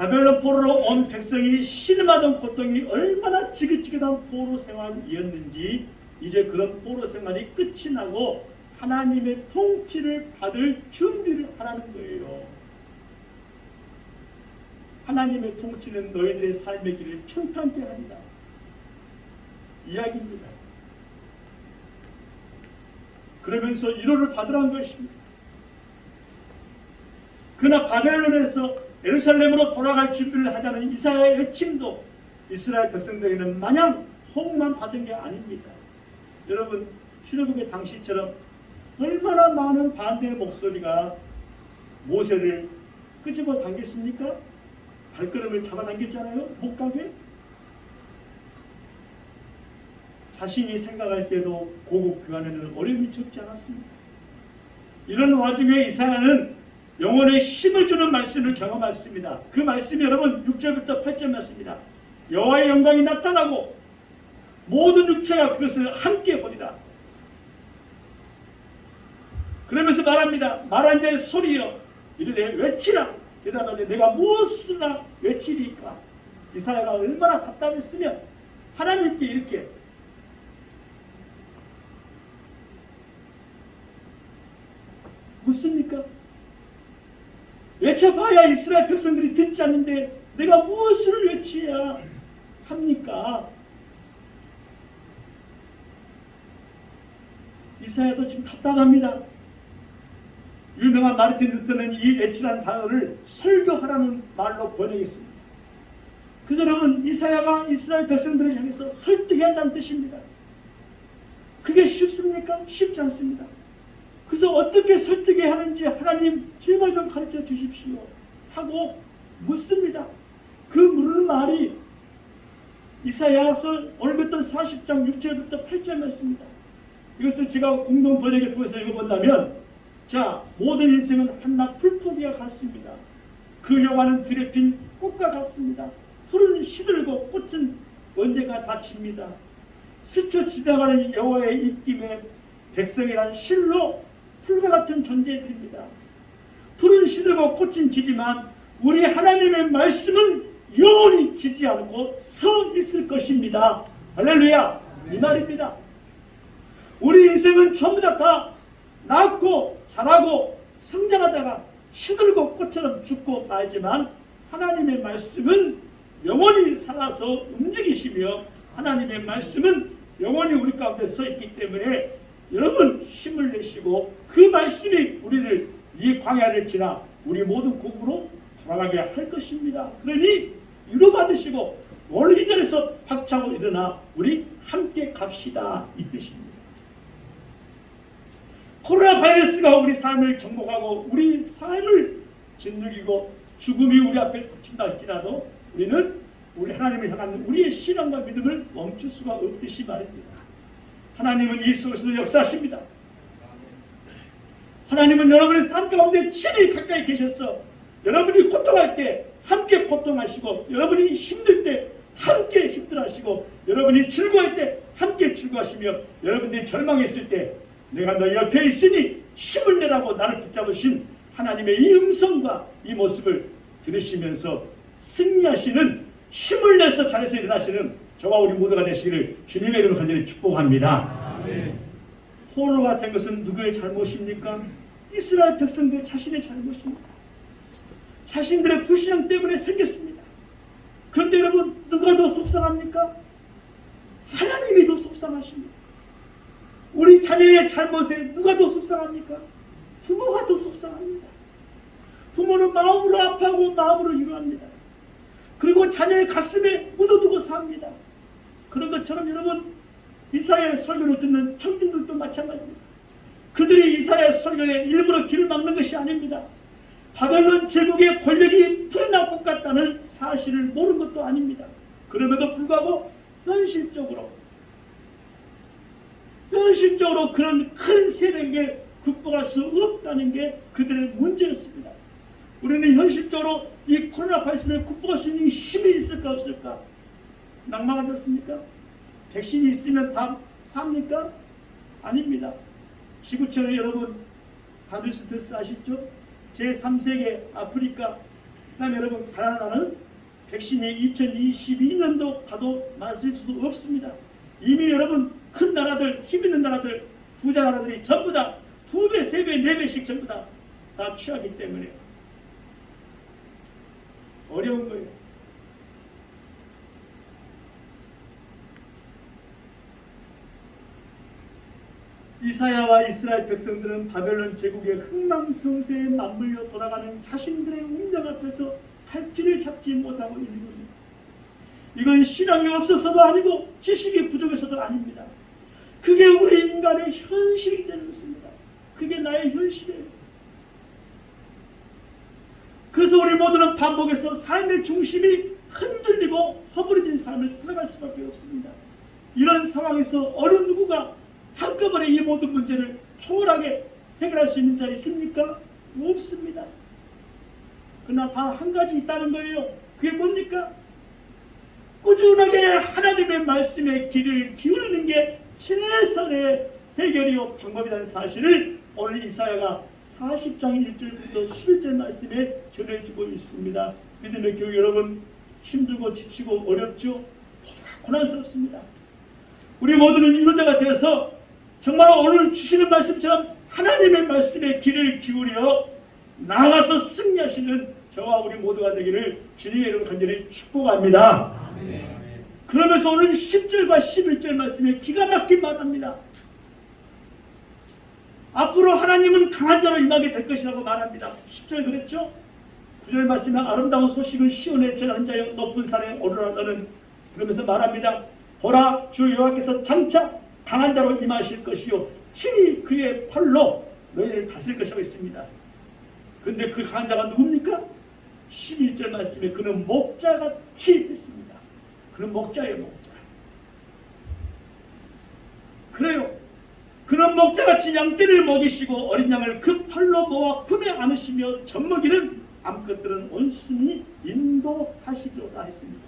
바벨론 포로로 온 백성이 신음하던 고통이 얼마나 지긋지긋한 포로 생활이었는지 이제 그런 포로 생활이 끝이 나고 하나님의 통치를 받을 준비를 하라는 거예요. 하나님의 통치는 너희들의 삶의 길을 평탄케 합니다. 이야기입니다. 그러면서 위로를 받으라는 것입니다. 그러나 바벨론에서 예루살렘으로 돌아갈 준비를 하자는 이사야의 외침도 이스라엘 백성들에게는 마냥 호응만 받은 게 아닙니다. 여러분, 출애굽의 당시처럼 얼마나 많은 반대의 목소리가 모세를 끄집어 당겼습니까? 발걸음을 잡아당겼잖아요. 못 가게. 자신이 생각할 때도 고국 교환에는 어려움이 적지 않았습니다. 이런 와중에 이사야는 영혼에 힘을 주는 말씀을 경험했습니다. 그 말씀이 여러분 6절부터 8절 말씀입니다. 여호와의 영광이 나타나고 모든 육체가 그것을 함께 보리라. 그러면서 말합니다. 말한 자의 소리여 이르되 외치라. 대답하되 내가 무엇으나 외치리까. 이사야가 얼마나 답답했으면 하나님께 이렇게 묻습니까? 외쳐봐야 이스라엘 백성들이 듣지 않는데 내가 무엇을 외쳐야 합니까? 이사야도 지금 답답합니다. 유명한 마르틴 루터는 이 외치라는 단어를 설교하라는 말로 번역했습니다. 그래서 여러분, 이사야가 이스라엘 백성들을 향해서 설득해야 한다는 뜻입니다. 그게 쉽습니까? 쉽지 않습니다. 그래서 어떻게 설득해야 하는지 하나님 제발 좀 가르쳐 주십시오 하고 묻습니다. 그 물은 말이 이사야서 오늘 봤던 40장 6절부터 8절 말씀입니다. 이것을 제가 공동 번역에 통해서 읽어본다면, 자, 모든 인생은 한낱 풀포기와 같습니다. 그 여호와는 들에 핀 꽃과 같습니다. 풀은 시들고 꽃은 언제가 닫힙니다. 스쳐 지나가는 여호와의 입김에 백성이란 실로 풀과 같은 존재들입니다. 풀은 시들고 꽃은 지지만 우리 하나님의 말씀은 영원히 지지 않고 서 있을 것입니다. 할렐루야! 이 말입니다. 우리 인생은 전부 다 낳고 자라고 성장하다가 시들고 꽃처럼 죽고 말지만 하나님의 말씀은 영원히 살아서 움직이시며 하나님의 말씀은 영원히 우리 가운데 서 있기 때문에 여러분 힘을 내시고 그 말씀이 우리를 이 광야를 지나 우리 모두 고국으로 돌아가게 할 것입니다. 그러니 위로받으시고 오늘 이 자리에서 박차고 일어나 우리 함께 갑시다 이 뜻입니다. 코로나 바이러스가 우리 삶을 정복하고 우리 삶을 짓누르고 죽음이 우리 앞에 닥친다 할지라도 우리는 우리 하나님을 향한 우리의 신앙과 믿음을 멈출 수가 없듯이 말입니다. 하나님은 이 속에서 역사하십니다. 하나님은 여러분의 삶 가운데 친히 가까이 계셔서 여러분이 고통할 때 함께 고통하시고, 여러분이 힘들 때 함께 힘들어하시고, 여러분이 즐거워할 때 함께 즐거워하시며, 여러분들이 절망했을 때 내가 너 옆에 있으니 힘을 내라고 나를 붙잡으신 하나님의 이 음성과 이 모습을 들으시면서 승리하시는 힘을 내서 자리에서 일어나시는 저와 우리 모두가 되시기를 주님의 이름으로 간절히 축복합니다. 포로가 된 것은 누구의 잘못입니까? 이스라엘 백성들 자신의 잘못입니다. 자신들의 불신앙 때문에 생겼습니다. 그런데 여러분, 누가 더 속상합니까? 하나님이 더 속상하십니다. 우리 자녀의 잘못에 누가 더 속상합니까? 부모가 더 속상합니다. 부모는 마음으로 아파하고 마음으로 위로합니다. 그리고 자녀의 가슴에 묻어두고 삽니다. 그런 것처럼 여러분, 이사야의 설교를 듣는 청중들도 마찬가지입니다. 그들이 이사야의 설교에 일부러 길을 막는 것이 아닙니다. 바벨론 제국의 권력이 풀어날 것 같다는 사실을 모르는 것도 아닙니다. 그럼에도 불구하고 현실적으로 그런 큰 세력에 극복할 수 없다는 게 그들의 문제였습니다. 우리는 현실적으로 이 코로나 바이러스를 극복할 수 있는 힘이 있을까 없을까? 낭망하셨습니까? 백신이 있으면 다 삽니까? 아닙니다. 지구촌에 여러분 다 뉴스 아시죠? 제3세계 아프리카, 그다음에 여러분 가나다는 백신이 2022년도 가도 맞을 수 없습니다. 이미 여러분 큰 나라들, 힘 있는 나라들, 부자 나라들이 전부 다 2배, 3배, 4배씩 전부 다 취하기 때문에 어려운 거예요. 이사야와 이스라엘 백성들은 바벨론 제국의 흥망성쇠에 맞물려 돌아가는 자신들의 운명 앞에서 갈 길을 잡지 못하고 있는 겁니다. 이건 신앙이 없어서도 아니고 지식이 부족해서도 아닙니다. 그게 우리 인간의 현실이 되는 것입니다. 그게 나의 현실이에요. 그래서 우리 모두는 반복해서 삶의 중심이 흔들리고 허물어진 삶을 살아갈 수밖에 없습니다. 이런 상황에서 어느 누구가 한꺼번에 이 모든 문제를 초월하게 해결할 수 있는 자 있습니까? 없습니다. 그러나 다 한 가지 있다는 거예요. 그게 뭡니까? 꾸준하게 하나님의 말씀에 귀를 기울이는 게 최선의 해결이요 방법이라는 사실을 오늘 이사야가 40장 1절부터 11절 말씀에 전해주고 있습니다. 믿음의 교회 여러분, 힘들고 지치고 어렵죠? 고난스럽습니다. 우리 모두는 인도자가 되어서 정말 오늘 주시는 말씀처럼 하나님의 말씀에 귀를 기울여 나아가서 승리하시는 저와 우리 모두가 되기를 주님의 이름으로 간절히 축복합니다. 그러면서 오늘 10절과 11절 말씀에 기가 막힌 말합니다. 앞으로 하나님은 강한 자로 임하게 될 것이라고 말합니다. 10절 그랬죠? 9절 말씀에 아름다운 소식은 시온의 전한 자여 높은 산에 오르라 너는, 그러면서 말합니다. 보라, 주 여호와께서 장차 강한 자로 임하실 것이요 친히 그의 팔로 너희를 다스릴 것이라고 있습니다. 그런데 그 강한 자가 누굽니까? 11절 말씀에 그는 목자같이 됐습니다. 그는 목자예요, 목자. 그래요. 그는 목자같이 양떼를 먹이시고 어린 양을 그 팔로 모아 품에 안으시며 젖먹이는 암컷들은 온순히 인도하시리로다 했습니다.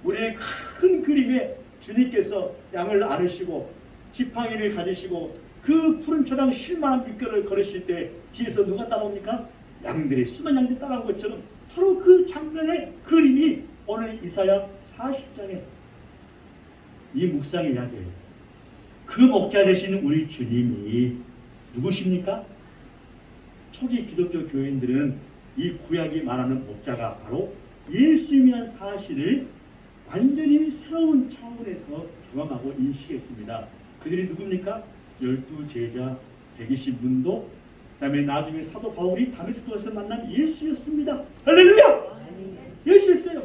우리의 큰 그림에 주님께서 양을 안으시고 지팡이를 가지시고 그 푸른 초당 쉴만한 물결을 걸으실 때 뒤에서 누가 따라옵니까? 양들이, 수많은 양들이 따라온 것처럼 바로 그 장면의 그림이 오늘 이사야 40장에 이 묵상의 이야기예요. 그 목자 되신 우리 주님이 누구십니까? 초기 기독교 교인들은 이 구약이 말하는 목자가 바로 예수님이라는 사실을 완전히 새로운 차원에서 경험하고 인식했습니다. 그들이 누굽니까? 12제자, 120문도, 그 다음에 나중에 사도 바울이 다메스코에서 만난 예수였습니다. 할렐루야! 예수였어요.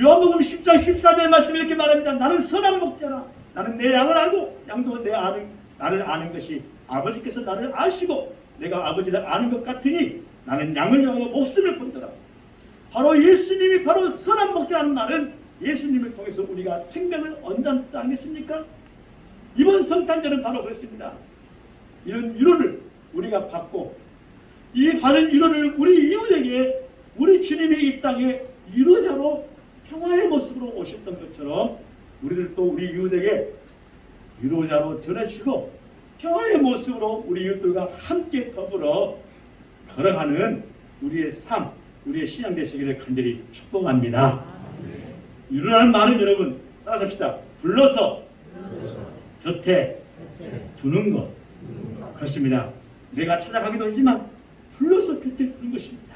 요한복음 10장 14절 말씀 이렇게 말합니다. 나는 선한 목자라. 나는 내 양을 알고 양도 나를 아는 것이 아버지께서 나를 아시고 내가 아버지를 아는 것 같으니 나는 양을 위하여 목숨을 건더라. 바로 예수님이 바로 선한 목자라는 말은 예수님을 통해서 우리가 생명을 얻는다는 뜻 아니겠습니까? 이번 성탄절은 바로 그렇습니다. 이런 위로를 우리가 받고 이 받은 위로를 우리 이웃에게 우리 주님이 이 땅에 위로자로 평화의 모습으로 오셨던 것처럼 우리를 또 우리 이웃에게 위로자로 전해주시고 평화의 모습으로 우리 이웃들과 함께 더불어 걸어가는 우리의 삶, 우리의 신앙 되시기를 간절히 축복합니다. 위로라는 말은 여러분 따라서 합시다. 불러서 곁에 두는 것. 그렇습니다. 내가 찾아가기도 하지만 불러서 곁에 두는 것입니다.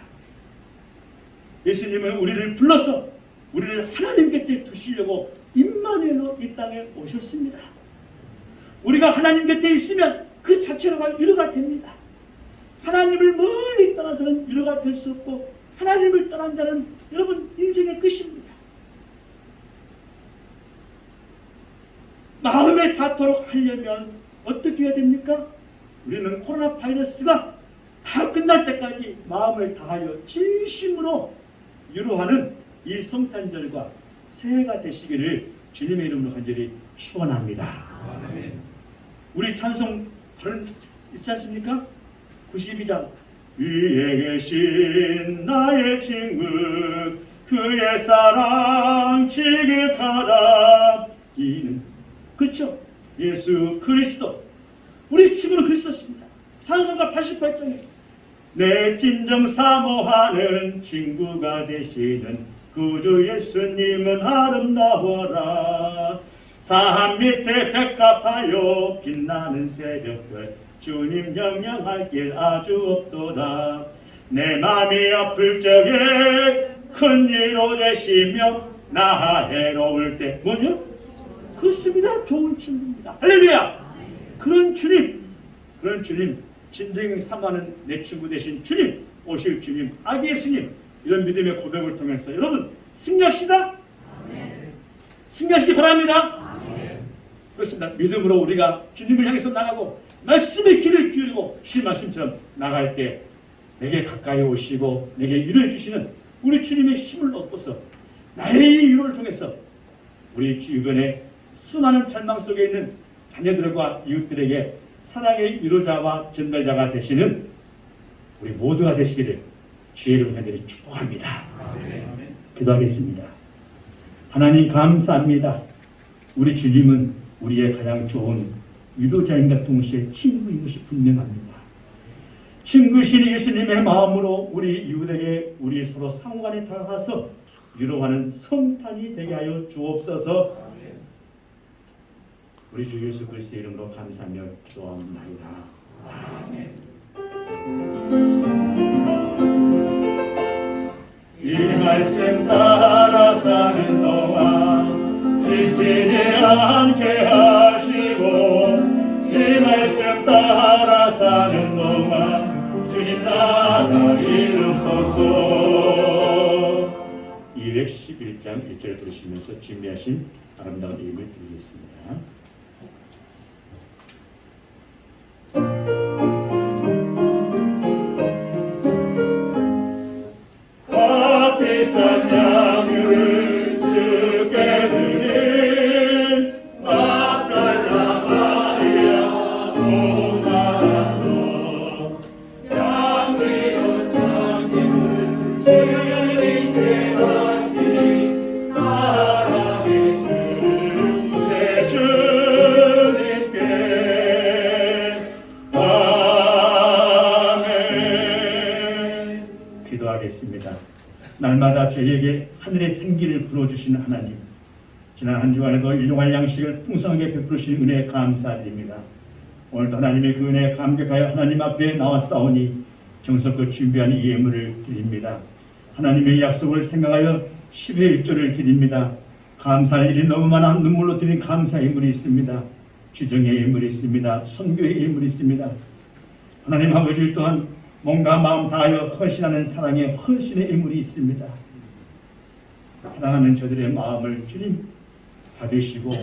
예수님은 우리를 불러서 우리를 하나님 곁에 두시려고 임마누엘로 이 땅에 오셨습니다. 우리가 하나님 곁에 있으면 그 자체로가 위로가 됩니다. 하나님을 멀리 떠나서는 위로가 될 수 없고 하나님을 떠난 자는 여러분 인생의 끝입니다. 마음에 닿도록 하려면 어떻게 해야 됩니까? 우리는 코로나 바이러스가 다 끝날 때까지 마음을 다하여 진심으로 위로하는 이 성탄절과 새해가 되시기를 주님의 이름으로 간절히 축원합니다. 우리 찬송 발음 있지 않습니까? 92장 위에 계신 나의 친구 그의 사랑 지극하다 이는 그렇죠? 예수 그리스도 우리 친구는 그리스도십니다. 찬송가 88장에 내 진정 사모하는 친구가 되시는 구주 예수님은 아름다워라 산 밑에 백합하여 빛나는 새벽별 주님 영향할 길 아주 없도다 내 맘이 아플 적에 큰 위로 되시며 나 해로울 때 뭐냐? 그렇습니다. 좋은 친구입니다. 할렐루야. 그런 주님 진정 사모하는 내 친구 되신 주님 오실 주님 아기 예수님 이런 믿음의 고백을 통해서 여러분 승리합시다. 승리하시기 바랍니다. 그렇습니다. 믿음으로 우리가 주님을 향해서 나가고 말씀의 길을 기울이고 주님 말씀처럼 나갈 때 내게 가까이 오시고 내게 위로해 주시는 우리 주님의 힘을 얻고서 나의 위로를 통해서 우리 주변에 수많은 절망 속에 있는 자녀들과 이웃들에게 사랑의 위로자와 전달자가 되시는 우리 모두가 되시기를 주의 이름으로 간절히 축복합니다. 기도하겠습니다. 하나님 감사합니다. 우리 주님은 우리의 가장 좋은 위로자인과 동시에 친구인 것이 분명합니다. 친구신 예수님의 마음으로 우리 이웃에게 우리 서로 상호간에 다가가서 위로하는 성탄이 되게 하여 주옵소서. 우리 주 예수 그리스도의 이름으로 감사하며 기도합니다. 아멘. 이 말씀 따라 사는 동안 지치지 않게 하시고 이 말씀 따라 사는 동안 주님 나라 이루소서. 211장 1절 들으시면서 준비하신 아름다운 예물 드리겠습니다. 비싼 양을 주께 드린 막달라 마리아 동나라서 양미운 상심을 주님께 바치니 사랑의 주 내 주님께 아멘. 기도하겠습니다. 날마다 저희에게 하늘의 생기를 불어주시는 하나님, 지난 한 주간에도 일용할 양식을 풍성하게 베푸시는 은혜에 감사드립니다. 오늘도 하나님의 그 은혜에 감격하여 하나님 앞에 나왔사오니 정성껏 준비한 이 예물을 드립니다. 하나님의 약속을 생각하여 10회 1조를 드립니다. 감사할 일이 너무 많아 눈물로 드린 감사의 예물이 있습니다. 주정의 예물이 있습니다. 선교의 예물이 있습니다. 하나님 아버지 또한 몸과 마음 다하여 헌신하는 사랑의 헌신의 예물이 있습니다. 사랑하는 저들의 마음을 주님 받으시고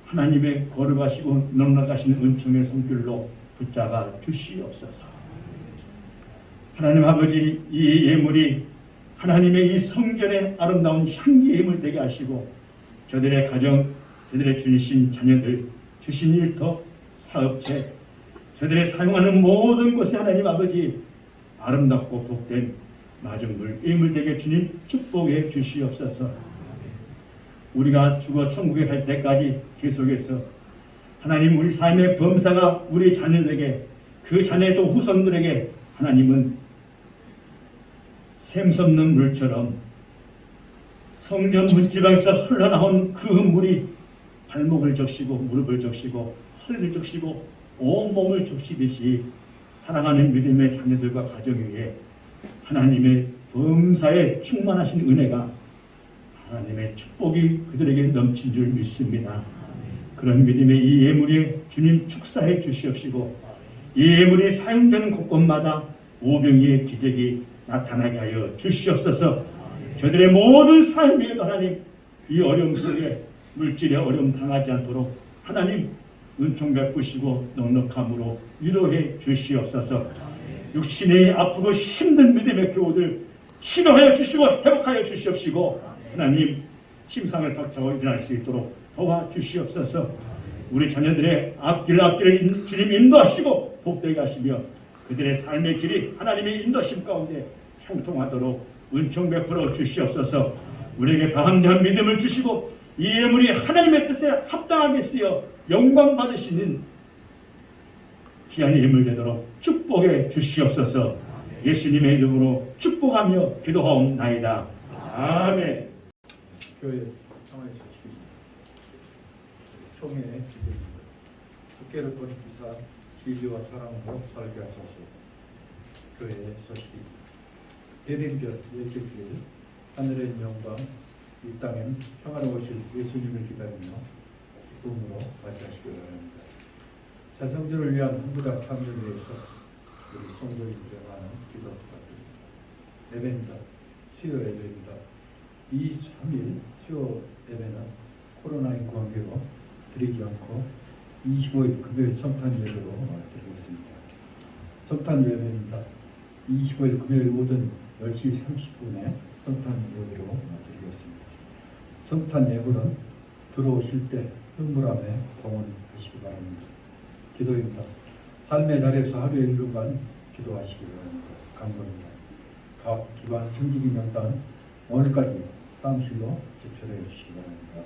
하나님의 거룩하시고 넉넉하신 은총의 손길로 붙잡아 주시옵소서. 하나님 아버지 이 예물이 하나님의 이 성전의 아름다운 향기 예물 되게 하시고 저들의 가정, 저들의 주신 자녀들, 주신 일터, 사업체, 저들의 사용하는 모든 곳에 하나님 아버지 아름답고 복된 마중물 예물되게 주님 축복해 주시옵소서. 우리가 죽어 천국에 갈 때까지 계속해서 하나님 우리 삶의 범사가 우리 자녀들에게 그 자녀의 또 후손들에게 하나님은 샘솟는 물처럼 성전 문지방에서 흘러나온 그 물이 발목을 적시고 무릎을 적시고 허리를 적시고 온몸을 적시듯이 사랑하는 믿음의 자녀들과 가정 위에 하나님의 범사에 충만하신 은혜가 하나님의 축복이 그들에게 넘친 줄 믿습니다. 그런 믿음의 이 예물이 주님 축사해 주시옵시고 이 예물이 사용되는 곳곳마다 오병이의 기적이 나타나게 하여 주시옵소서. 저들의 모든 삶이 하나님 이 어려움 속에 물질의 어려움 당하지 않도록 하나님 은총 베푸시고 넉넉함으로 위로해 주시옵소서. 육신이 아프고 힘든 믿음의 교우들 치료하여 주시고 회복하여 주시옵시고 하나님 침상을 박차고 일어날 수 있도록 도와주시옵소서. 우리 자녀들의 앞길을 주님 인도하시고 복되게 하시며 그들의 삶의 길이 하나님의 인도심 가운데 형통하도록 은총 베풀어 주시옵소서. 우리에게 강한 믿음을 주시고 이 예물이 하나님의 뜻에 합당하게 쓰여 영광 받으시는 귀한 예물 되도록 축복해 주시옵소서. 예수님의 이름으로 축복하며 기도하옵나이다. 아멘. 교회 상황에 소식입니다. 총회 기도입니다. 국회를 번기사 진리와 사랑으로 살게 하소서. 교회의 소식입니다. 대림절 예수교회 하늘의 영광 이 땅엔 평화로우실 예수님을 기다리며 기쁨으로 맞이하시기 바랍니다. 자성전을 위한 한국아 참여를 위해서 우리 성도님들의 많은 기도 부탁드립니다. 예배입니다. 수요 예배입니다. 23일 수요 예배는 코로나19 관계로 드리지 않고 25일 금요일 성탄 예배로 드리겠습니다. 성탄 예배입니다. 25일 금요일 오전 10시 30분에 성탄 예배로 드리겠습니다. 성탄 예배는 들어오실 때 흥분함에 동원하시기 바랍니다. 기도입니다. 삶의 자리에서 하루에 1분간 기도하시기 바랍니다. 간구합니다. 각 기관 청지기 명단 오늘까지 사무실로 제출해 주시기 바랍니다.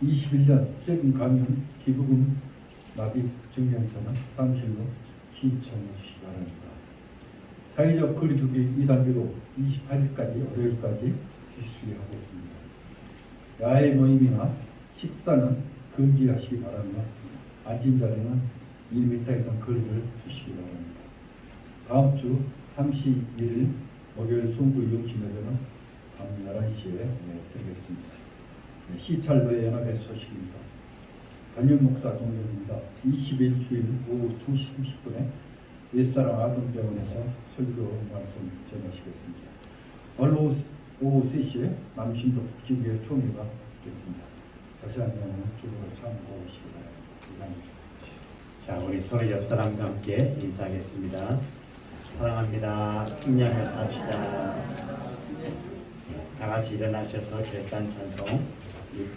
21년 세금 감면 기부금 납입 증명서는 사무실로 신청해 주시기 바랍니다. 사회적 거리두기 2단계로 28일까지 월요일까지 실시하고 있습니다. 야외 모임이나 식사는 금지하시기 바라며 앉은 자리는 1m 이상 거리를 두시기 바랍니다. 다음 주 31일 목요일 송구 이용진 예배는 밤 11시에 드리겠습니다. 시찰로의 연합의 소식입니다. 단임 목사 동료입니다. 20일 주일 오후 2시 30분에 옛사랑 아동병원에서 설교 말씀 전하시겠습니다. 오늘 오후 3시에 남신도 복지교회 총회가 있겠습니다. 자세한 내용은 주보로 참고하시기 바랍니다. 이상입니다. 자, 우리 서로 옆 사람과 함께 인사하겠습니다. 사랑합니다. 승리하며 삽시다. 다 같이 일어나셔서 결단 찬송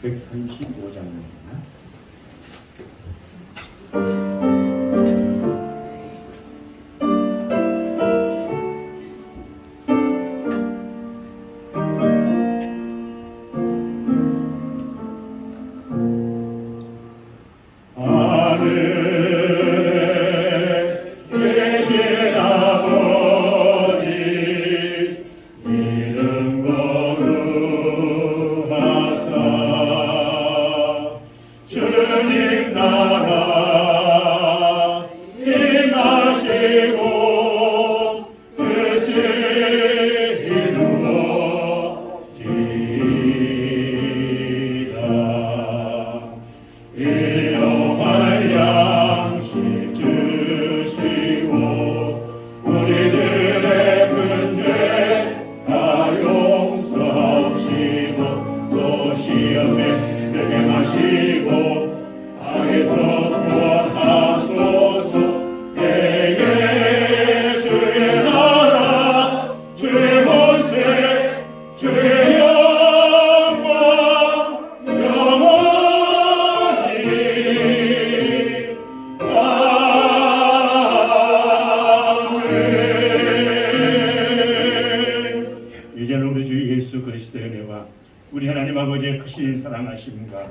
635장입니다. 우리 하나님 아버지의 크신 사랑하심과 유로자 성령 하나님 아버지여 유로의 아기 예수로 평화의 하나님 아버지의 평화의 은혜와 평강이 우리 모든 성도들 가운데 있게 하옵소서. 이제는 우리 주 예수 그리스도의 은혜와 우리 하나님 아버지의 크신 사랑하심과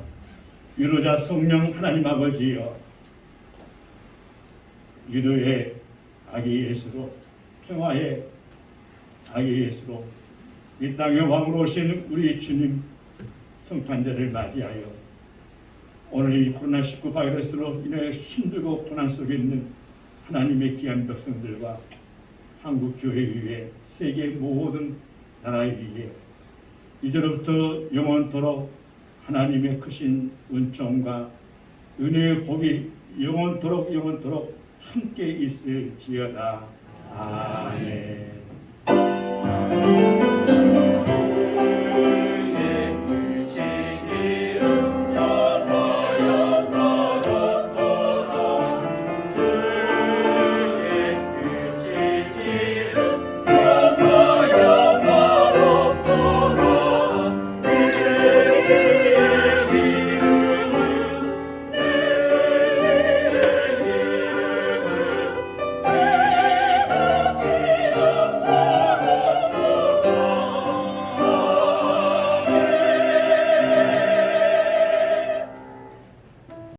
유로자 성령 하나님 아버지여 유로의 아기 예수로 평화의 하나님 아버지의 평화의 은혜와 평강이 우리 모든 성도들 가운데 있게 하옵소서. 이제는 우리 주 예수 그리스도의 은혜와 우리 하나님 아버지의 크신 사랑하심과 유로자 성령 하나님 아버지여 아기 예수로 이 땅의 왕으로 오신 우리 주님 성탄절을 맞이하여 오늘 이 코로나19 바이러스로 인해 힘들고 고난 속에 있는 하나님의 귀한 백성들과 한국 교회 위에 세계 모든 나라에 위해 이제로부터 영원토록 하나님의 크신 은총과 은혜의 복이 영원토록 함께 있을지어다. 아멘.